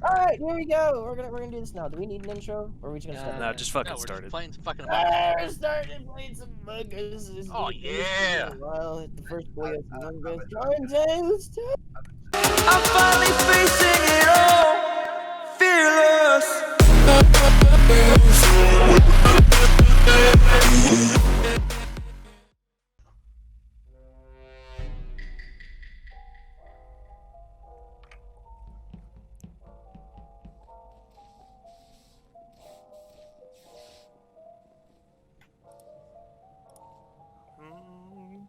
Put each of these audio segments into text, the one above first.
Alright, here we go. We're gonna do this now. Do we need an intro? Or are we just gonna start? No, just fucking No, we're started. just playing some fucking Among Us. We're starting playing some Among Us. Oh, yeah. Well, the first boy of Among Us. Let's do it. I'm finally facing it all, fearless.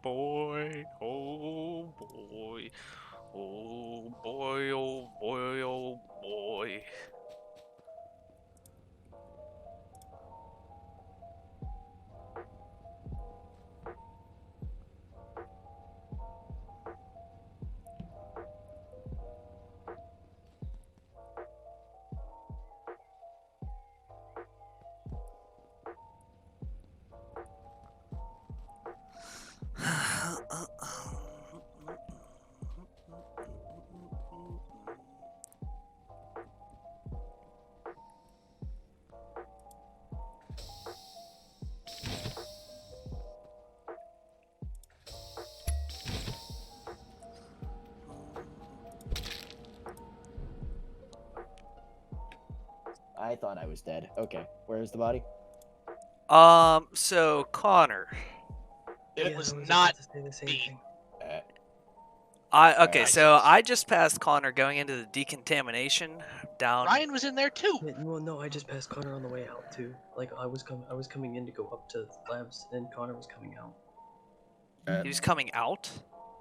Boy, oh boy, oh boy, oh boy, oh boy. I thought I was dead. Okay, where's the body? So Connor. It Yeah, was I was not about to say the same me. thing. Okay, so I just passed Connor going into the decontamination down. Ryan was in there too. Yeah, well, no, I just passed Connor on the way out too. Like I was coming in to go up to labs, and Connor was coming out. He was coming out.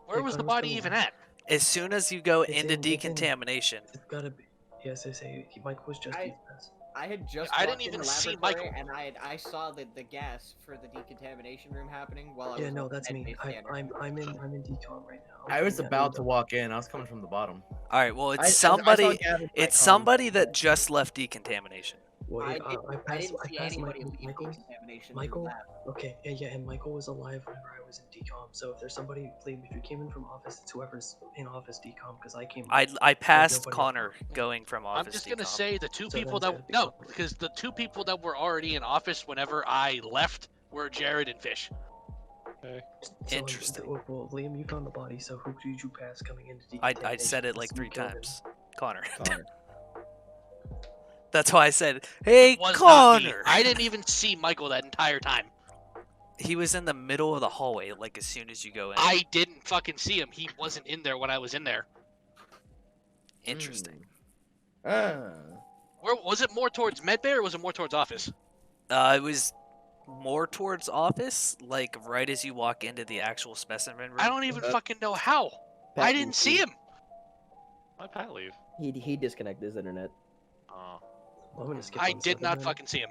Where Yeah, was the Connor was body coming even out. at? As soon as you go It's into in- decontamination. It's gotta be. Yes, I say Mike was just. I had just. I walked didn't in even the see laboratory Michael. and I saw the gas for the decontamination room happening while I was. Yeah, no, on the that's me. med-based scanner. I'm in decom right now. I was Yeah, about to walk in. I was coming from the bottom. All right, well, I it's saw somebody. Gavin It's Icon. somebody that just left decontamination. Well, I yeah, didn't, I didn't see passed anybody Michael. leave Michael. decontamination. to the Michael? lab. Okay, yeah, and Michael was alive whenever I was in decom. So if there's somebody, if you came in from office, it's whoever's in office decom, because I came. I passed nobody- Connor going from office. I'm just gonna decom. say the two So people then that it's gotta be no, Connor. because the two people that were already in office whenever I left were Jared and Fish. So, Interesting. Well, Liam, you found the body. So who did you pass coming into decom? I said it like 3 times. Connor. Connor. That's why I said, "Hey, Was not me. Connor." I didn't even see Michael that entire time. He was in the middle of the hallway, like as soon as you go in. I didn't fucking see him. He wasn't in there when I was in there. Interesting. Ah. Where was it? More towards medbay or was it more towards office? It was more towards office, like right as you walk into the actual specimen room. I don't even fucking know how. I Pat didn't see leave. him. Why'd Pat leave? He disconnected his internet. Oh. Well, I'm gonna skip. I on did seven not then. fucking see him.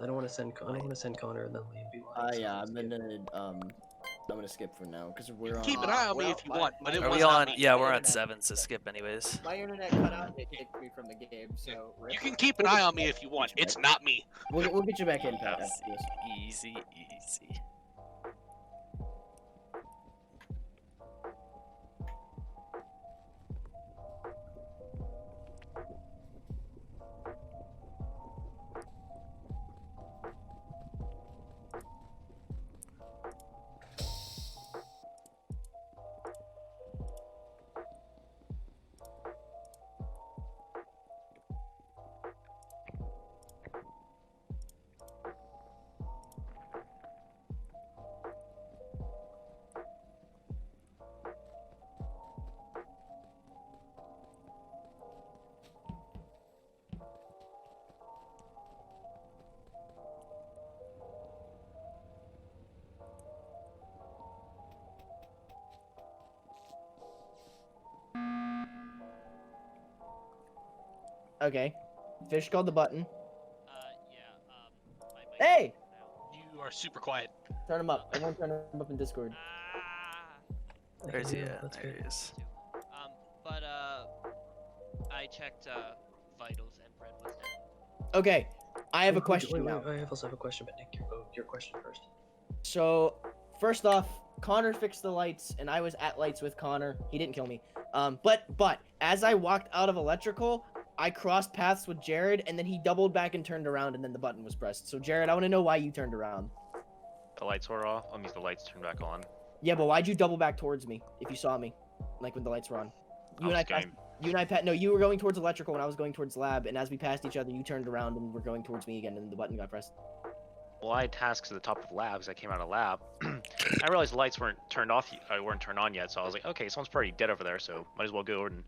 I don't want to send. I don't want to send Connor and then Liam be like. Yeah, I'm gonna skip for now because we're on. Keep an eye on me well, if you want, but it Are was we not on? me. Yeah, we're on internet. 7, so skip anyways. My internet cut out and it kicked me from the game. So. You can keep an eye on me if you want. It's not me. We'll get you back in, Pat. After this. Easy, easy. Okay. Fish called the button. Yeah. Hey! You are super quiet. Turn him up. Everyone turn him up in Discord. Where's he Yeah, at? that's There good. he is. But I checked vitals and Fred was dead. Okay. I have a Wait, question wait, now. I also have a question, but Nick, your question first. So, first off, Connor fixed the lights, and I was at lights with Connor. He didn't kill me. But as I walked out of electrical, I crossed paths with Jared, and then he doubled back and turned around, and then the button was pressed. So Jared, I want to know why you turned around. The lights were off. That means the lights turned back on. Yeah, but why'd you double back towards me if you saw me, like when the lights were on? You and I passed. You and I passed. No, you were going towards electrical, and I was going towards lab. And as we passed each other, you turned around and were going towards me again, and the button got pressed. Well, I had tasks at the top of labs. I came out of lab. I realized the lights weren't turned off. Weren't turned on yet. So I was like, okay, someone's probably dead over there. So might as well go and.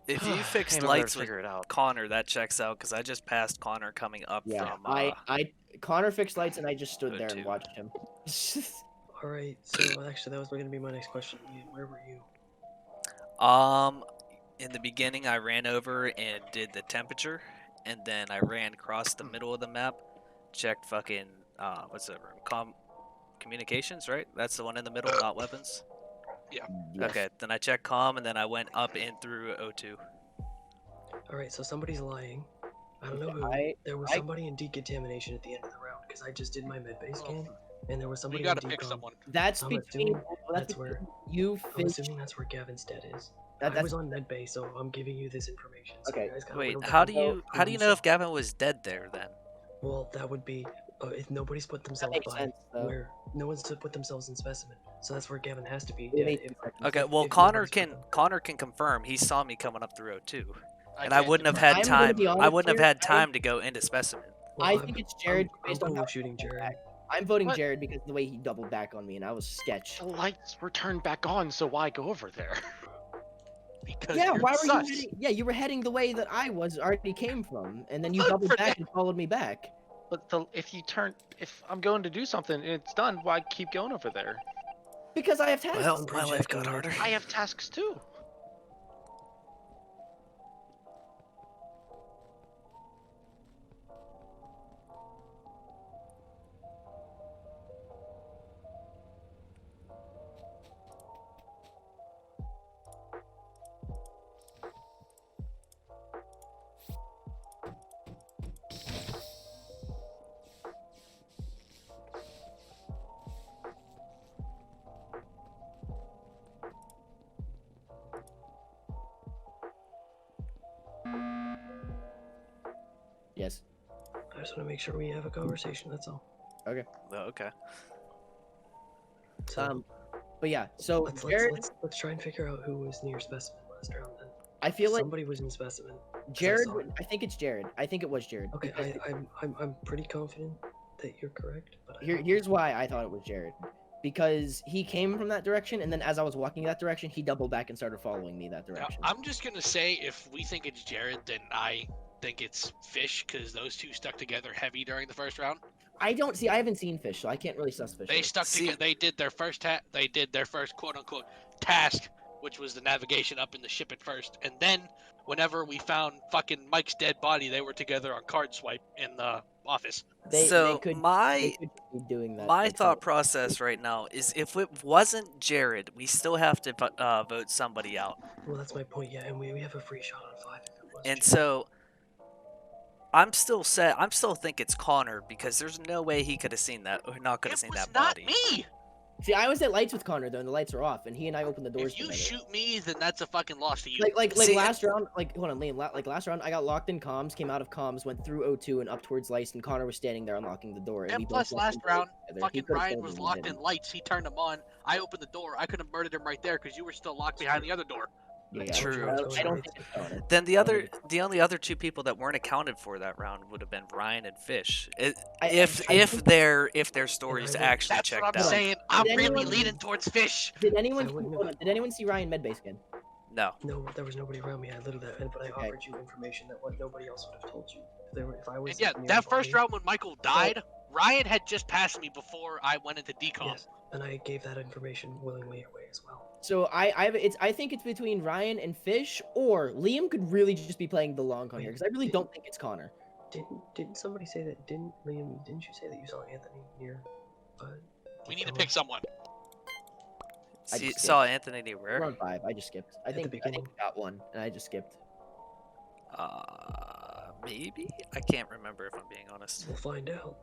If you fixed came over there to lights with figure it out. Connor, that checks out because I just passed Connor coming up Yeah, from. Connor fixed lights, and I just stood there and O2. watched him. All right. So actually, that was going to be my next question. Ian, where were you? In the beginning, I ran over and did the temperature, and then I ran across the middle of the map, checked fucking what's that room? Communications, right? That's the one in the middle, not weapons. Yes. Okay, then I checked comm, and then I went up in through O2. All right. So somebody's lying. I don't know who. There was somebody in decontamination at the end of the round because I just did my medbay scan, and there was somebody. We gotta in pick decom. someone. That's I'm between. assuming That's where. between you, I'm Finch. assuming that's where Gavin's dead is. I That's was on medbay, so I'm giving you this information. So Okay. you guys gotta Wait, whittle how down do who you know if saw. Gavin was dead there then? Well, that would be if nobody's put themselves makes by sense, though. where no one's put themselves in specimen, so that's where Gavin has to be. It Yeah, makes if, sense. Okay, if- well if Connor nobody's put can them- confirm he saw me coming up through O2, and I can't wouldn't have confirm. had I'm gonna time. be I honest wouldn't have here, had time to go into specimen. Well, I I'm- think it's Jared I'm based on cool how with shooting Jared. I'm voting What? Jared because of the way he doubled back on me, and I was sketch. The lights were turned back on, so why go over there? Because Yeah, you're why were sus. you? Yeah, you were heading the way that I already came from, and then you Look doubled for back that. and followed me back. But if I'm going to do something and it's done, why keep going over there? Because I have tasks. Well, I'm my life projecting got it. harder. I have tasks too. Yes. I just want to make sure we have a conversation. That's all. Oh, okay. So But yeah, so let's Jared, try and figure out who was near specimen last round. Then I feel like somebody was in specimen. Jared. saw it. I think it's Jared. I think it was Jared. Okay, because I'm pretty confident that you're correct. But here's why I thought it was Jared. Because he came from that direction, and then as I was walking that direction, he doubled back and started following me that Now, direction. I'm just gonna say if we think it's Jared, then I think it's Fish because those two stuck together heavy during the first round. I don't see. I haven't seen Fish, so I can't really sus Fish. They out. stuck See- together. They did their first quote unquote task, which was the navigation up in the ship at first, and then whenever we found fucking Mike's dead body, they were together on card swipe in the office. So they my could be doing that. my like, thought process right now is if it wasn't Jared, we still have to vote somebody out. well, that's my point. Yeah, and we have a free shot on 5 if it was. And Jared. so I'm still think it's Connor because there's no way he could have seen that or not could have It seen was that not body. me. See, I was at lights with Connor though, and the lights are off, and he and I opened the doors If you together. shoot me, then that's a fucking loss to you. Like See, last round, like hold on, Liam. Like last round, I got locked in comms, came out of comms, went through O2 and up towards lights, and Connor was standing there unlocking the door. And we both plus, walked last in the doors round, together. He fucking could've Ryan killed was me, locked didn't. in lights. He turned them on. I opened the door. I could have murdered him right there because you were still locked behind the other door. Yeah, True. I don't think it's Connor. Then the only other two people that weren't accounted for that round would have been Ryan and Fish. If their stories would- actually That's checked what I'm out. saying. I'm Did really anyone- leaning towards Fish. Did anyone? I wouldn't hold on, did anyone see Ryan medbay skin? No. No, there was nobody around me. I lit that, but I Okay. offered you information that what nobody else would have told you. If I was And yeah, near that the first body- round when Michael died, Ryan had just passed me before I went into decom. Yes, and I gave that information willingly away as well. So I think it's between Ryan and Fish, or Liam could really just be playing the long con here because I really don't think it's Connor. Didn't somebody say that? Didn't Liam? Didn't you say that you saw Anthony near? We need to decom? pick someone. I just Saw skipped. Anthony We're anywhere. on 5. I just skipped. I At the think we beginning. got one, and I just skipped. Maybe I can't remember if I'm being honest. We'll find out.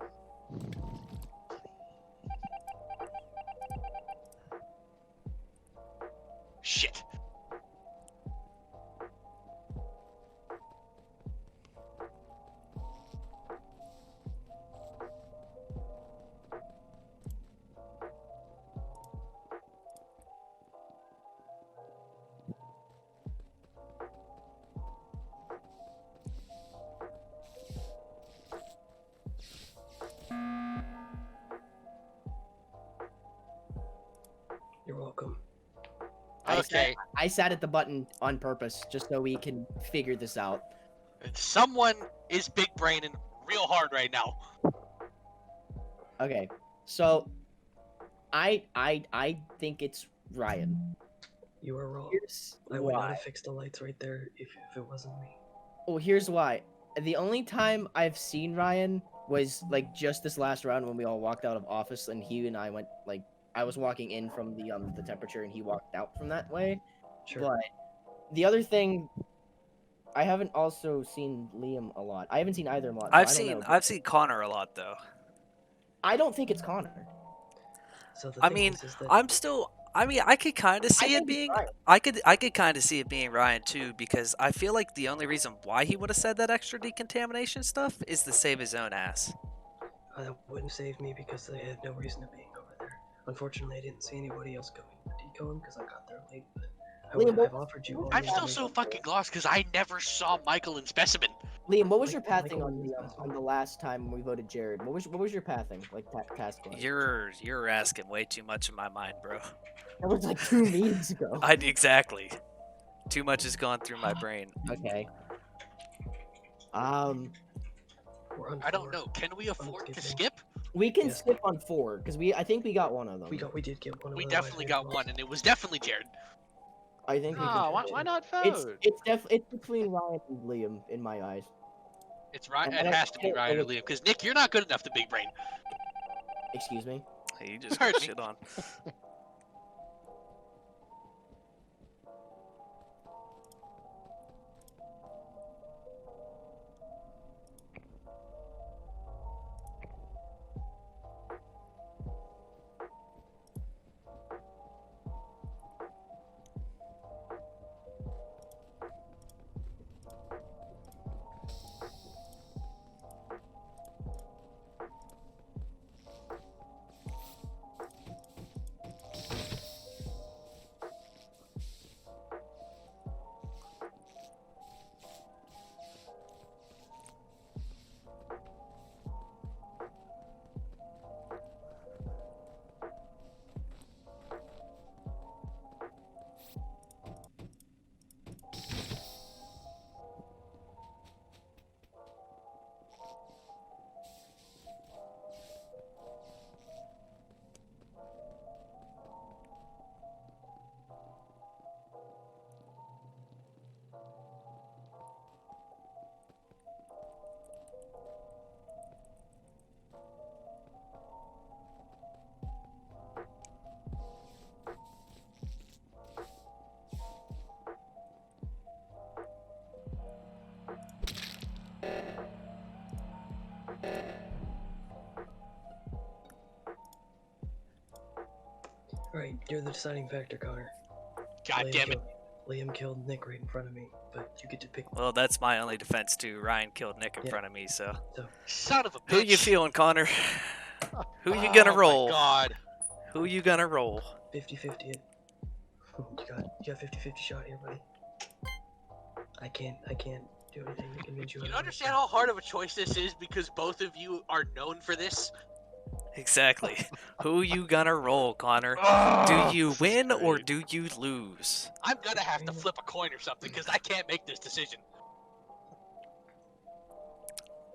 Shit. Okay. I sat at the button on purpose just so we can figure this out. Someone is big braining real hard right now. Okay, so I think it's Ryan. You are wrong. Here's I would not why. have fixed the lights right there if it wasn't me. Well, here's why. The only time I've seen Ryan was like just this last round when we all walked out of office and he and I went like I was walking in from the temperature and he walked out from that way. Sure. But the other thing, I haven't also seen Liam a lot. I haven't seen either of them a lot. So I've seen Connor a lot though. I don't think it's Connor. So the I thing mean, is that I could kind of see it think it's being. Ryan. I could kind of see it being Ryan too, because I feel like the only reason why he would have said that extra decontamination stuff is to save his own ass. that wouldn't save me because they had no reason to being over there. Unfortunately, I didn't see anybody else going to decon because I got there late. But I would have offered you all the I'm still so information. fucking lost because I never saw Michael and Specimen. Liam, what was your Michael pathing on is the best. on the last time we voted Jared? What was your pathing like task wise? You're asking way too much in my mind, bro. That was like 2 meetings ago. Exactly. Too much has gone through my brain. Okay. We're on I don't 4. know. Can we afford to skipping. skip? We can Yes. skip on 4 because I think we got one of them. We did get one. We otherwise definitely had got lost. one, and it was definitely Jared. I think we Oh, can. why not It's vote? it's between Ryan and Liam in my eyes. It's Ryan. And It I has to be can't Ryan or believe- Liam, because Nick, you're not good enough to big brain. Excuse me. Hey, you just Heard got me. shit on. Right, you're the deciding factor, Connor. God damn it. Liam killed Nick right in front of me, but you get to pick. Well, that's my only defense too. Ryan killed Nick in Yeah. front of me, so. Son of a bitch. Who you feeling, Connor? Who you gonna Oh roll? my God. Who you gonna roll? 50-50 it. You got 50-50 shot here, buddy. I can't do anything to convince you. You otherwise. understand how hard of a choice this is because both of you are known for this? Exactly. Who you gonna roll, Connor? Ugh. Do you win or do you lose? I'm gonna have to flip a coin or something because I can't make this decision.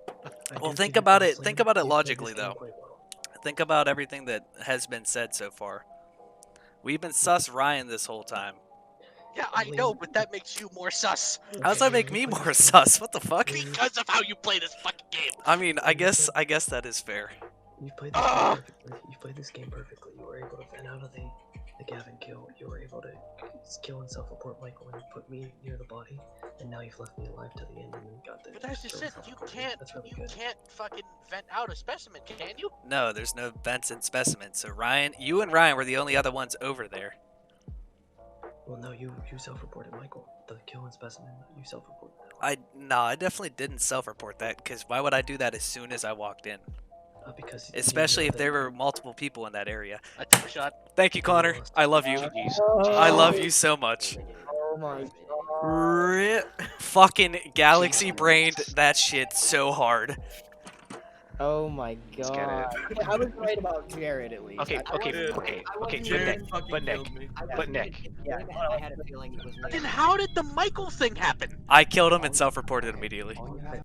I Well, do think feel about it. honestly Think about it you played logically, this game though. quite well. Think about everything that has been said so far. We've been sus Ryan this whole time. Yeah, I know, but that makes you more sus. How does that make me more sus? What the fuck? Because of how you play this fucking game. I mean, I guess that is fair. You played this game Ugh. perfectly. You played this game perfectly. You were able to vent out of the Gavin kill. You were able to kill and self-report Michael and put me near the body, and now you've left me alive to the end and then got the. But that's just it. You self-report. can't. That's really You good. can't fucking vent out a specimen, can you? No, there's no vents and specimens. So Ryan, you and Ryan were the only other ones over there. Well, no, you self-reported Michael. The kill and specimen. You self-reported that. I definitely didn't self-report that, because why would I do that as soon as I walked in? Because Especially you if know there that- were multiple people in that area. I took a shot. Thank you, Connor. I love you. I love you so much. Oh my god. Rip. Fucking galaxy brained that shit so hard. Oh my Let's get it. god. Yeah, I was right about Jared at least. Okay, I- okay, wasn't- okay, I okay. wasn't Jared But fucking Nick, killed me. I but wasn't Nick. even Yeah, considering that. I had a feeling it was Nick. Then how did the Michael thing happen? I killed him and self-reported immediately. All you had